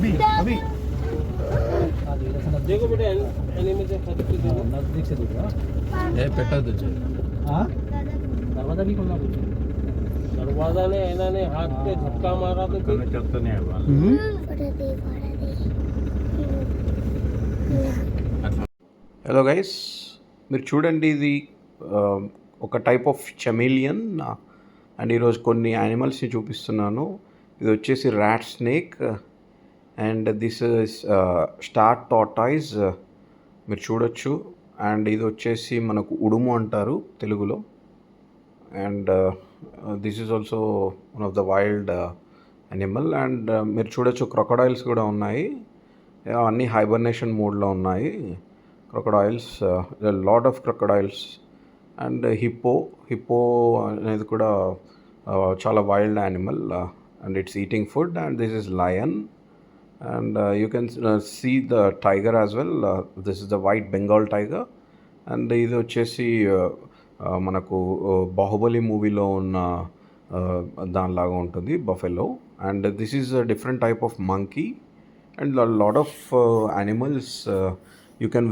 अभी अभी देखो बेटा एनिमल से खरीद के देखो नजदीक से देखो ये పెట్టొద్దు हाँ दरवाजा नहीं खोलना कुछ दरवाजा ने इन्होंने हाथ पे धक्का मारा तो फिर చెప్తూనే హలో గైస్, మీరు చూడండి, ఇది ఒక టైప్ ఆఫ్ చెమేలియన్. అండ్ ఈరోజు కొన్ని యానిమల్స్ని చూపిస్తున్నాను. ఇది వచ్చేసి rat snake and this is star tortoise, మీరు చూడొచ్చు. అండ్ ఇది వచ్చేసి మనకు ఉడుము అంటారు తెలుగులో. And this is also one of the wild animal. And మీరు చూడొచ్చు క్రొకడైల్స్ కూడా ఉన్నాయి. అన్నీ హైబర్నేషన్ మోడ్లో ఉన్నాయి. Crocodiles, lot of crocodiles. And hippo అనేది కూడా చాలా wild animal and it's eating food. And this is lion and you can see the tiger as well. This is the white Bengal tiger. And ఇది వచ్చేసి మనకు బాహుబలి మూవీలో ఉన్న దానిలాగా ఉంటుంది, buffalo. And this is a different type of monkey and lot of animals you can